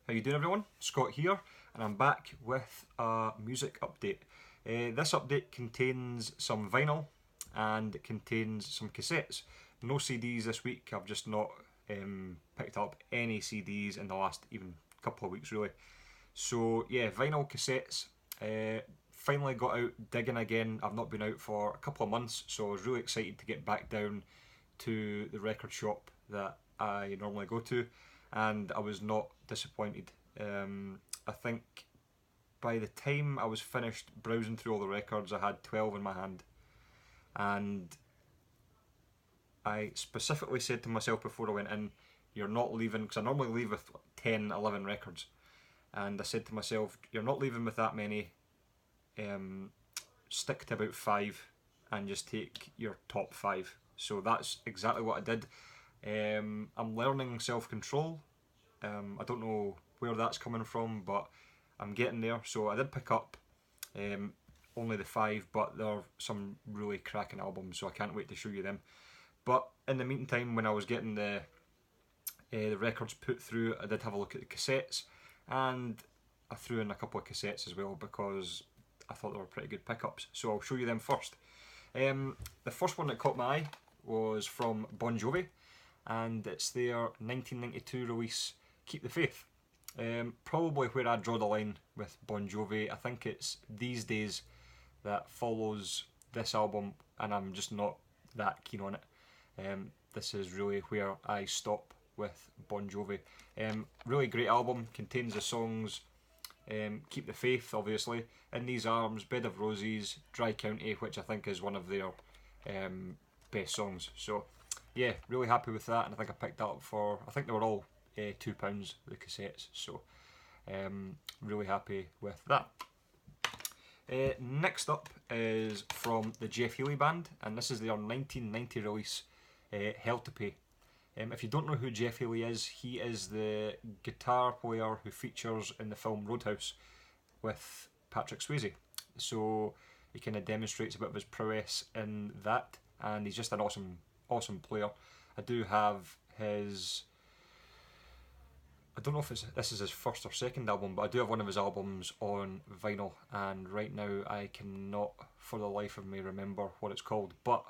How you doing, everyone? Scott here, and I'm back with a music update. This update contains some vinyl and it contains some cassettes. No CDs this week. I've just not picked up any CDs in the last even couple of weeks, really. So yeah, vinyl cassettes. Finally got out digging again. I've not been out for a couple of months, so I was really excited to get back down to the record shop that I normally go to, and I was not disappointed. I think by the time I was finished browsing through all the records, I had 12 in my hand, and I specifically said to myself before I went in, you're not leaving, because I normally leave with 10, 11 records, and I said to myself, you're not leaving with that many. Stick to about 5 and just take your top 5. So that's exactly what I did. I'm learning self-control. I don't know where that's coming from, but I'm getting there. So I did pick up only the 5, but there are some really cracking albums, so I can't wait to show you them. But in the meantime, when I was getting the records put through, I did have a look at the cassettes, and I threw in a couple of cassettes as well because I thought they were pretty good pickups. So I'll show you them first. The first one that caught my eye was from Bon Jovi, and it's their 1992 release, Keep the Faith. Probably where I draw the line with Bon Jovi. I think it's These Days that follows this album, and I'm just not that keen on it. This is really where I stop with Bon Jovi. Really great album, contains the songs Keep the Faith, obviously, In These Arms, Bed of Roses, Dry County, which I think is one of their best songs. So yeah, really happy with that, and I think I picked that up for, I think they were all £2, the cassettes, so really happy with that. Next up is from the Jeff Healey Band, and this is their 1990 release, Hell to Pay. If you don't know who Jeff Healey is, he is the guitar player who features in the film Roadhouse with Patrick Swayze. So he kind of demonstrates a bit of his prowess in that, and he's just an awesome player. I do have his, I don't know if this is his first or second album, but I do have one of his albums on vinyl, and right now I cannot for the life of me remember what it's called, but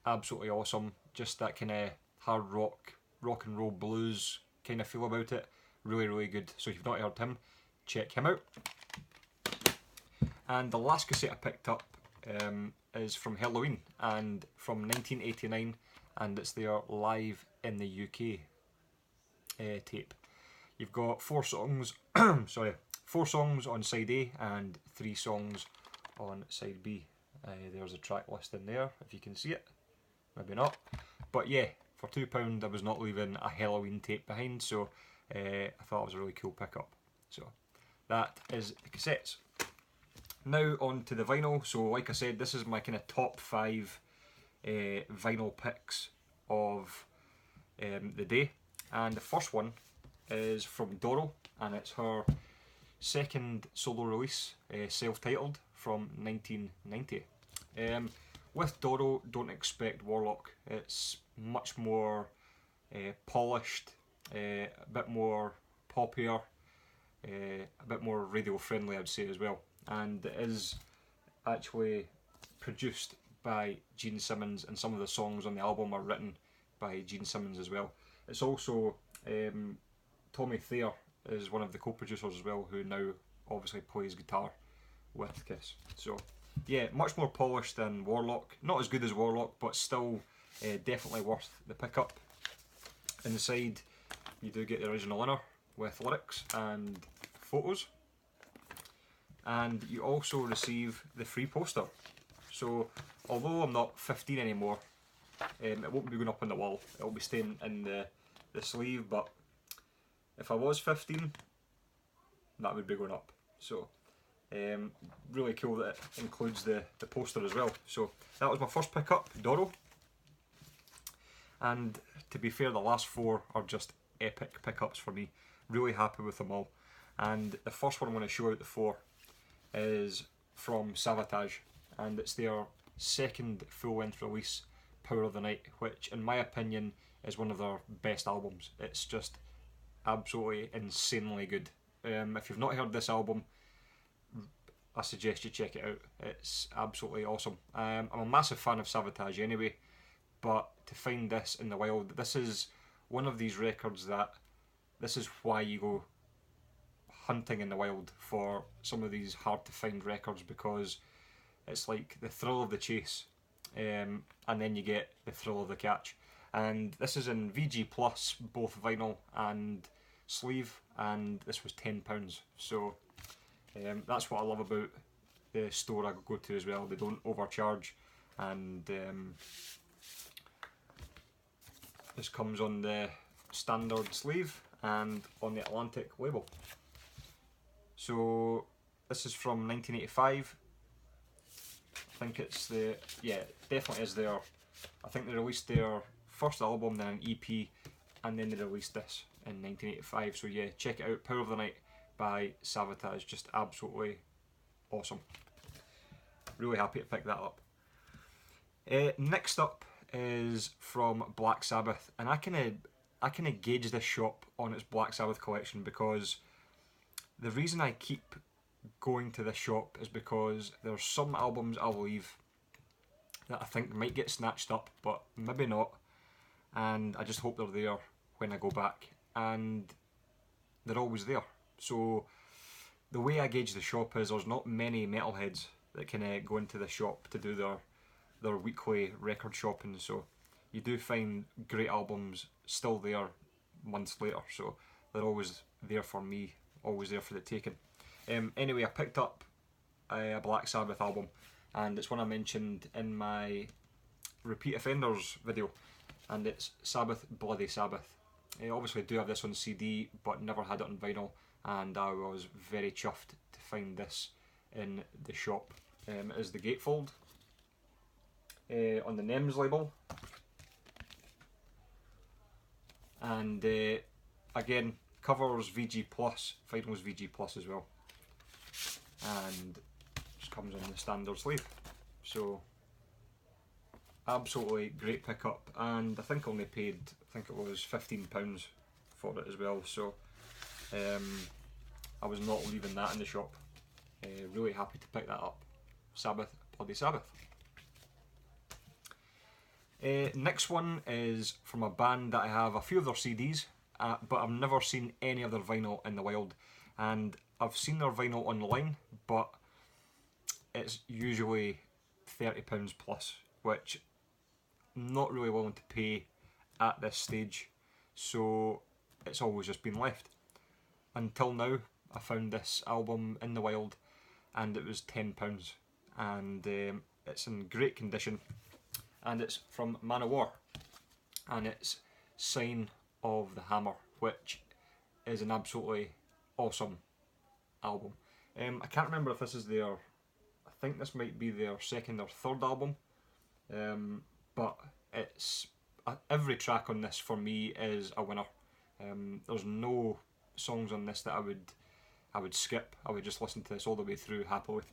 absolutely awesome. Just that kind of hard rock and roll blues kind of feel about it. Really good. So if you've not heard him, check him out. And the last cassette I picked up is from Halloween, and from 1989, and it's their Live in the UK tape. You've got 4 songs, 4 songs on side A and 3 songs on side B. There's a track list in there, if you can see it. Maybe not. But yeah, for £2 I was not leaving a Halloween tape behind, so I thought it was a really cool pickup. So that is the cassettes. Now on to the vinyl. So like I said, this is my kind of top 5 vinyl picks of the day. And the first one is from Doro, and it's her second solo release, self-titled, from 1990. With Doro, don't expect Warlock. It's much more polished, a bit more poppier, a bit more radio friendly, I'd say, as well. And it is actually produced by Gene Simmons, and some of the songs on the album are written by Gene Simmons as well. It's also Tommy Thayer is one of the co-producers as well, who now obviously plays guitar with Kiss. So yeah, much more polished than Warlock. Not as good as Warlock, but still definitely worth the pickup. Inside you do get the original inner with lyrics and photos, and you also receive the free poster. So although I'm not 15 anymore, it won't be going up on the wall, it'll be staying in the sleeve, but if I was 15, that would be going up. So really cool that it includes the poster as well. So that was my first pickup, Doro. And to be fair, the last 4 are just epic pickups for me. Really happy with them all. And the first one I'm going to show out the 4 is from Sabotage, and it's their second full-length release, Power of the Night, which in my opinion is one of their best albums. It's just absolutely insanely good. If you've not heard this album, I suggest you check it out. It's absolutely awesome. I'm a massive fan of Sabotage anyway, but to find this in the wild, this is one of these records that this is why you go hunting in the wild for some of these hard to find records, because it's like the thrill of the chase, and then you get the thrill of the catch. And this is in VG Plus, both vinyl and sleeve, and this was £10. So that's what I love about the store I go to as well. They don't overcharge, and this comes on the standard sleeve and on the Atlantic label. So this is from 1985. I think it's the, yeah, it definitely is their, I think they released their first album, then an EP, and then they released this in 1985. So yeah, check it out, Power of the Night by Sabotage, just absolutely awesome. Really happy to pick that up. Next up is from Black Sabbath, and I kind of gauge this shop on its Black Sabbath collection, because the reason I keep going to this shop is because there's some albums I'll leave that I think might get snatched up, but maybe not, and I just hope they're there when I go back, and they're always there. So the way I gauge the shop is there's not many metalheads that can go into the shop to do their weekly record shopping, so you do find great albums still there months later, so they're always there for me, always there for the taking. Anyway, I picked up a Black Sabbath album, and it's one I mentioned in my Repeat Offenders video, and it's Sabbath, Bloody Sabbath. I obviously do have this on CD, but never had it on vinyl, and I was very chuffed to find this in the shop. It is the gatefold on the NEMS label, and again, covers VG Plus, vinyl's VG Plus as well, and just comes on the standard sleeve. So absolutely great pickup, and I think I only paid, I think it was £15 for it as well, so I was not leaving that in the shop. Really happy to pick that up. Sabbath, Bloody Sabbath. Next one is from a band that I have a few of their CDs, but I've never seen any of their vinyl in the wild, and I've seen their vinyl online, but it's usually £30 plus, which I'm not really willing to pay at this stage, so it's always just been left. Until now, I found this album in the wild, and it was £10, and it's in great condition, and it's from Man of War, and it's Sign of the Hammer, which is an absolutely awesome album. I can't remember if this is their, I think this might be their second or third album, but it's every track on this for me is a winner. There's no songs on this that I would skip. I would just listen to this all the way through happily.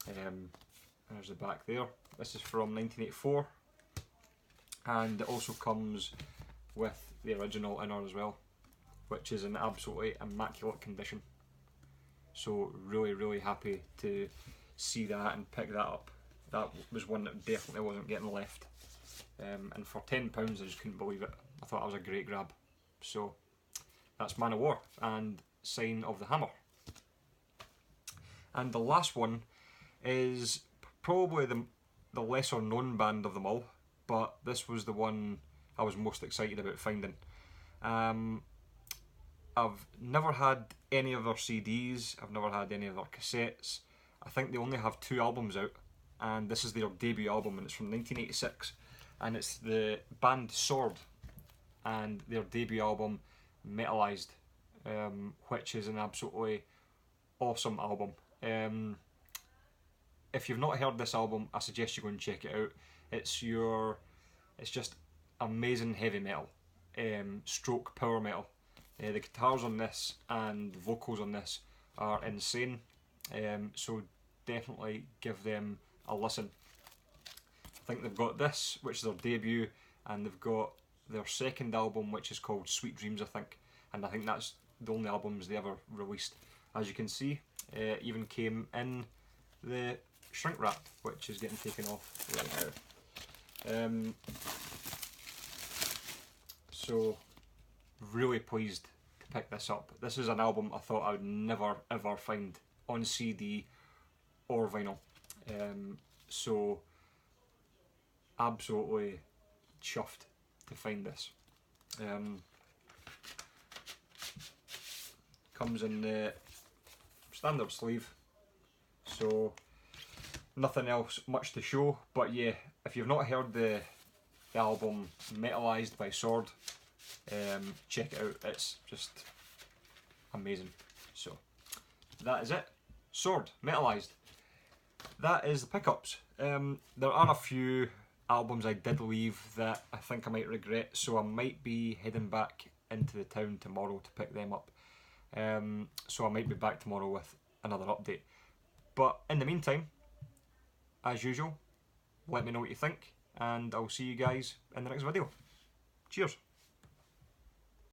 There's the back there. This is from 1984, and it also comes with the original inner as well, which is in absolutely immaculate condition. So really happy to see that and pick that up. That was one that definitely wasn't getting left, and for £10 I just couldn't believe it. I thought that was a great grab. So that's Man of War and Sign of the Hammer. And the last one is probably the lesser known band of them all, but this was the one I was most excited about finding. I've never had any of their CDs, I've never had any of their cassettes. I think they only have 2 albums out, and this is their debut album, and it's from 1986, and it's the band Sword and their debut album Metalized, which is an absolutely awesome album. If you've not heard this album, I suggest you go and check it out. It's just amazing heavy metal, stroke power metal. The guitars on this and the vocals on this are insane, so definitely give them a listen. I think they've got this, which is their debut, and they've got their second album, which is called Sweet Dreams, I think, and I think that's the only albums they ever released. As you can see, it even came in the shrink wrap, which is getting taken off right now. So really pleased to pick this up. This is an album I thought I would never ever find on CD or vinyl. So absolutely chuffed to find this. Comes in the standard sleeve, so nothing else much to show, but yeah, if you've not heard the album Metalized by Sword, check it out, it's just amazing. So that is it, Sword, Metalized. That is the pickups. There are a few albums I did leave that I think I might regret, so I might be heading back into the town tomorrow to pick them up. So I might be back tomorrow with another update. But in the meantime, as usual, let me know what you think, and I'll see you guys in the next video. Cheers!